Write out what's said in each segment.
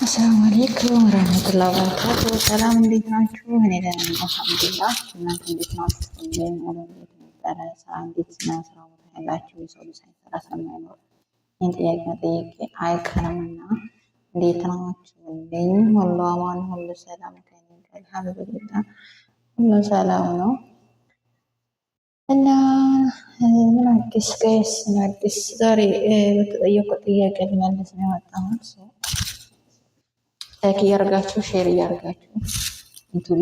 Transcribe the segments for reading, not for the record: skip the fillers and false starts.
አሰላሙ አለይኩም ወራህመቱላሂ ወበረካቱ። ሰላም እንዴት ናችሁ? እኔ ደህና ነኝ አልሐምዱሊላህ። እናንተ እንዴት ናችሁ? ሁሌም እንዴት ነበረ? ስራ እንዴት ነው? ስራ ቦታ ያላችሁ የሰው ልጅ ሳይሰራ ስለማይኖር ይህን ጥያቄ መጠየቄ አይቀርምና እንዴት ናችሁ? ሁሉ አማን፣ ሁሉ ሰላም ከእኔ ጋር አልሐምዱሊላህ፣ ሁሉ ሰላም ነው። እና ምን አዲስ ጋይስ? ምን አዲስ? ዛሬ በተጠየቁት ጥያቄ ልመልስ ነው የመጣሁት። ላይክ እያደረጋችሁ ሼር እያደረጋችሁ ዩቲዩብ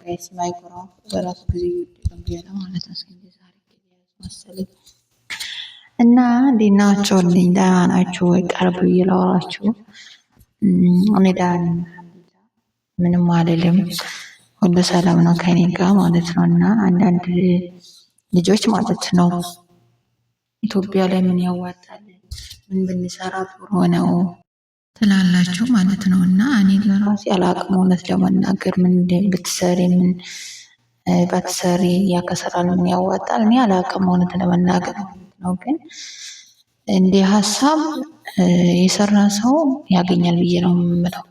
ጋይስ ማይክሮ በራሱ ጊዜ ይወደድ ማለት ነው። እስኪ ዛሬ መሰለኝ እና እንዴት ናችሁ? ደህና ናችሁ ወይ? ቀርብ እየላወራችሁ እኔ ደህና ነኝ አልሐምዱሊላህ፣ ምንም አልልም፣ ሁሉ ሰላም ነው ከኔ ጋር ማለት ነው። እና አንዳንድ ልጆች ማለት ነው ኢትዮጵያ ላይ ምን ያዋጣል፣ ምን ብንሰራ ጥሩ ነው ትላላችሁ ማለት ነው። እና እኔ ለራሴ አላቅም እውነት ለመናገር ምን ብትሰሪ ምን ባትሰሪ ያከሰራል፣ ምን ያዋጣል እኔ አላቅም እውነት ለመናገር ማለት ነው። ግን እንደ ሀሳብ የሰራ ሰው ያገኛል ብዬ ነው የምለው።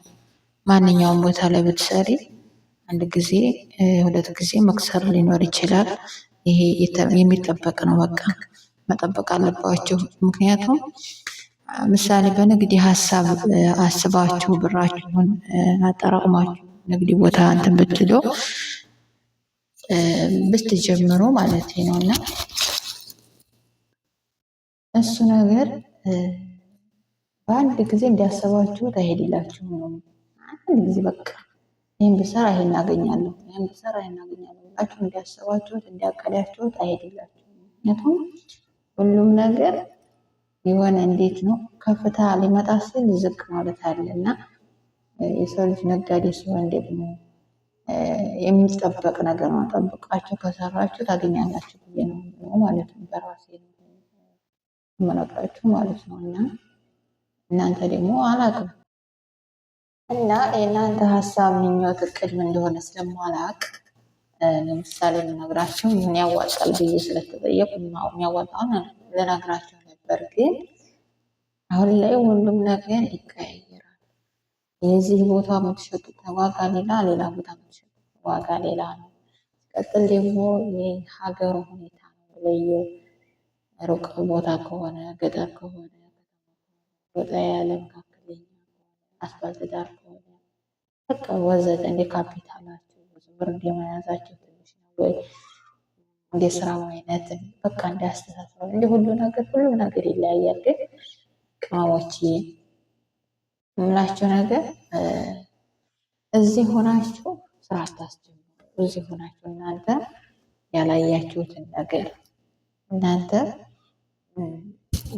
ማንኛውም ቦታ ላይ ብትሰሪ አንድ ጊዜ ሁለት ጊዜ መክሰር ሊኖር ይችላል። ይሄ የሚጠበቅ ነው። በቃ መጠበቅ አለባችሁ። ምክንያቱም ምሳሌ በንግድ ሀሳብ አስባችሁ ብራችሁን አጠራቅማችሁ ንግድ ቦታ እንትን ብትሉ ብትጀምሩ ማለት ነው። እና እሱ ነገር በአንድ ጊዜ እንዲያሰባችሁት አይሄድላችሁም ነው። አንድ ጊዜ በቃ ይህን ብሰራ ይሄን አገኛለሁ፣ ይህን ብሰራ ይሄን አገኛለሁ ብላችሁ እንዲያሰባችሁት እንዲያቀዳችሁት አይሄድላችሁም። ምክንያቱም ሁሉም ነገር የሆነ እንዴት ነው ከፍታ ሊመጣ ሲል ዝቅ ማለት አለ እና የሰው ልጅ ነጋዴ ሲሆን ደግሞ የሚጠበቅ ነገር ነው። ጠብቃችሁ ከሰራችሁ ታገኛላችሁ ብዬ ነው ማለት ነው። በራሴ የምነግራችሁ ማለት ነው። እና እናንተ ደግሞ አላውቅም እና የእናንተ ሀሳብ ምኞት እቅድ ምን እንደሆነ ስለማላውቅ ለምሳሌ የምነግራችሁ ምን ያዋጣል ብዬ ስለተጠየቁ የሚያዋጣውን ልነግራችሁ ነበር። ግን አሁን ላይ ሁሉም ነገር ይቀያየራል። የዚህ ቦታ የምትሸጡት ዋጋ ሌላ፣ ሌላ ቦታ የምትሸጡት ዋጋ ሌላ ነው። ቀጥል ደግሞ የሀገሩ ሁኔታ ነው ለየ ሩቅ ቦታ ከሆነ ገጠር ከሆነ ወጣ ያለ መካከለኛ አስፋልት ዳር ከሆነ በቃ ወዘተ እንደ ካፒታላችሁ ብዙ ብር እንደመያዛችሁ ትንሽ ነው ወይ እንደ ስራው አይነት በቃ እንደ አስተሳሰብ እንደ ሁሉም ነገር ይለያያል። ግን ቅመሞች የምላችሁ ነገር እዚህ ሆናችሁ ስራ አታስጀምሩ። እዚህ ሆናችሁ እናንተ ያላያችሁትን ነገር እናንተ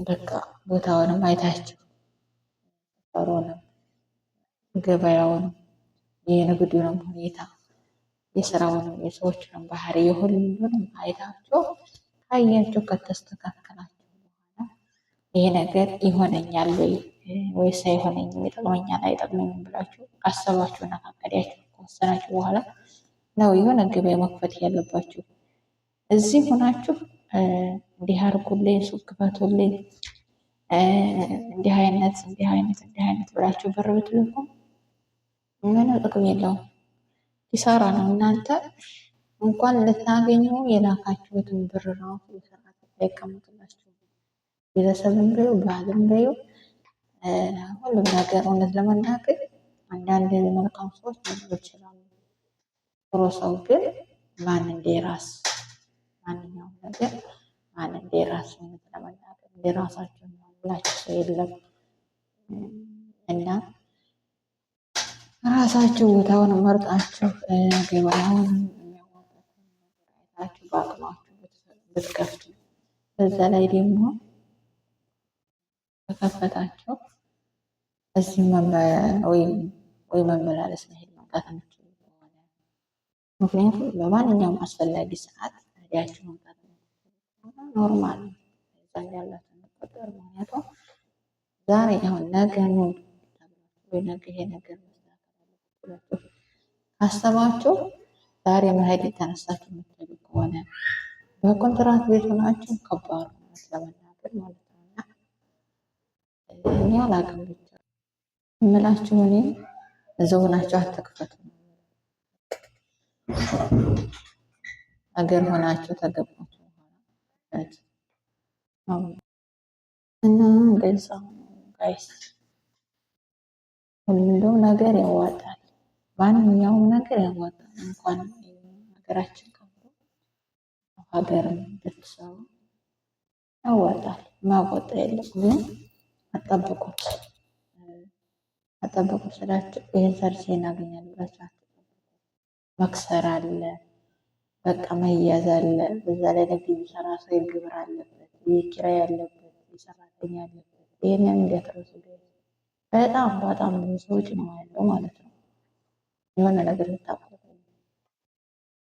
በቃ ቦታውንም አይታችሁ ሰፈሩንም ገበያውንም የንግዱንም ሁኔታ የስራውንም የሰዎችንም ባህሪ የሁሉንም አይታችሁ ካያችሁ ከተስተካከላችሁ በኋላ ይሄ ነገር ይሆነኛል ወይስ አይሆነኝም፣ ይጠቅመኛል አይጠቅመኝም ብላችሁ አሰባችሁና ካቀዳችሁ ከወሰናችሁ በኋላ ነው የሆነ ገበያ መክፈት ያለባችሁ። እዚህ ሆናችሁ እንዲህ አድርጉልኝ፣ ሱቅ ክፈቱልኝ፣ እንዲህ አይነት ብላችሁ ብር ብትልኩ ምንም ጥቅም የለውም፣ ኪሳራ ነው። እናንተ እንኳን ልታገኙ የላካችሁትን ብር ራሱ የሰራችሁ አይቀመጥላችሁ። ቤተሰብም በዩ ባልም በዩ ሁሉም ነገር እውነት ለመናገር አንዳንድ መልካም ሰዎች ሊኖሩ ይችላሉ። ጥሩ ሰው ግን ማን እንደራስ ማንኛውም ነገር ማን እንደራስ እውነት ለመናገር እንደራሳችሁ ነው ብላችሁ ሰው የለም እና ራሳችሁ ቦታውን መርጣችሁ ገበያውን የሚያዋጣችሁን ነገር አይታችሁ በአቅማችሁ ብትከፍቱ፣ በዛ ላይ ደግሞ በከፈታችሁ እዚህ ወይ መመላለስ መሄድ መምጣት የምትችሉ ከሆነ ምክንያቱም በማንኛውም አስፈላጊ ሰዓት ሄዳችሁ መምጣት ኖርማል ነው። እዛ ያላችሁ መቆጠር ምክንያቱም ዛሬ አሁን ነገ ነው ወይ ነገ ይሄ ነገር ካሰባችሁ ዛሬ መሄድ የተነሳችሁ የምትሄዱ ከሆነ በኮንትራት ቤት ሆናችሁ ከባድ ነው ለመናገር ማለት ነው። እና እኔ አላውቅም። ብቻ እምላችሁ እኔ እዛው ናቸው። አትክፈቱ ሀገር ሆናችሁ ተገባችሁ እና እንደዛ ጋይስ ሁሉም ነገር ያዋጣል። ማንኛውም ነገር ያዋጣል። እንኳን ሀገራችን ቀርቶ ሀገርም ብትሰሩ ያዋጣል። ማያዋጣ የለም። ግን አጠብቁት አጠብቁት ስላችሁ ይህን ሰርቼ እናገኛለን ብላችሁ መክሰር አለ፣ በቃ መያዝ አለ። በዛ ላይ ንግድ የሚሰራ ሰው የግብር አለበት፣ የኪራይ አለበት፣ የሰራተኛ አለበት። ይህንን እንዲያትረሱ በጣም ብዙ ሰዎች ነው ያለው ማለት ነው። የሆነ ነገር ልታቆሙ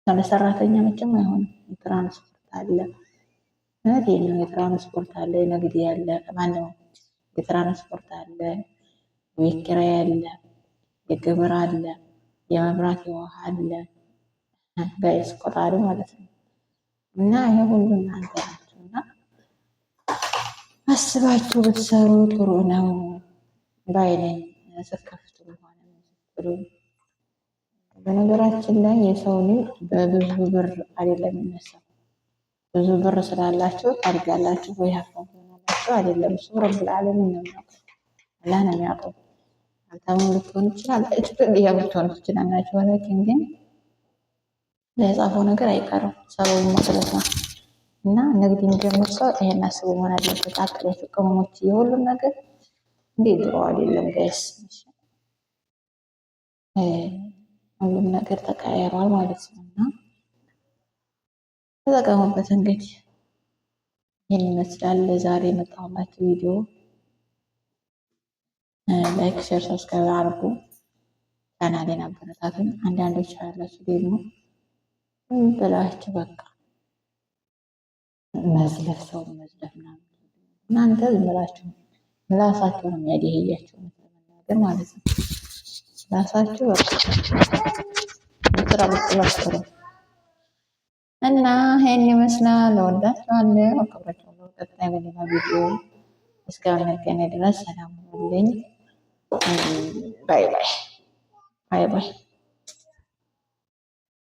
ያለ ሰራተኛ መቼም አይሆንም። የትራንስፖርት አለ፣ እውነቴን ነው። የትራንስፖርት አለ፣ የንግድ ያለ ማነው፣ የትራንስፖርት አለ፣ የቤት ኪራይ አለ፣ የግብር አለ፣ የመብራት የውሃ አለ። ጋይስ ቆጣሪ ማለት ነው። እና ይሄ ሁሉ እናንተ ናችሁ እና አስባችሁ ብትሰሩ ጥሩ ነው ባይነኝ። ስከፍቱ ሆነ ስትሉ በነገራችን ላይ የሰው ልጅ በብዙ ብር አይደለም የሚነሳው። ብዙ ብር ስላላችሁ ታድጋላችሁ ወይ ሀብታም ትሆናላችሁ አይደለም። እሱ ረብል ዓለሚን ነው የሚያውቀው፣ አላህ ነው የሚያውቀው። ሀብታም ልትሆን ይችላል፣ ያ ልትሆን ትችላላችሁ። ወላኪን ግን ለጻፈው ነገር አይቀርም ሰበቡ ማለት ነው። እና ንግድ የሚጀምር ሰው ይሄን አስቦ መሆን አለበት። አጥሬቱ ቅመሞች የሁሉም ነገር እንዴ ድሮ አይደለም ጋይስ፣ ሁሉም ነገር ተቀያይሯል ማለት ነው። እና ተጠቀሙበት። እንግዲህ ይህን ይመስላል ዛሬ የመጣሁላችሁ ቪዲዮ። ላይክ፣ ሼር፣ ሰብስክራይብ አድርጉ። ቻናሌን አበረታቱኝ። አንዳንዶች ያላችሁ ደግሞ ብላችሁ በቃ መዝለፍ ሰው መዝለፍ ምናምን እናንተ ዝም ብላችሁ ምላሳችሁ ነው የሚያደህያችሁ ነገር ማለት ነው። ምላሳችሁ በቃ ስራ ብትላስሩ እና ይሄን ይመስላል። እወዳችኋለሁ፣ አከብራችኋለሁ። ቀጣይ በሌላ ቪዲዮ እስከምንገናኝ ድረስ ሰላም ሁኑልኝ። ባይ ባይ ባይ ባይ።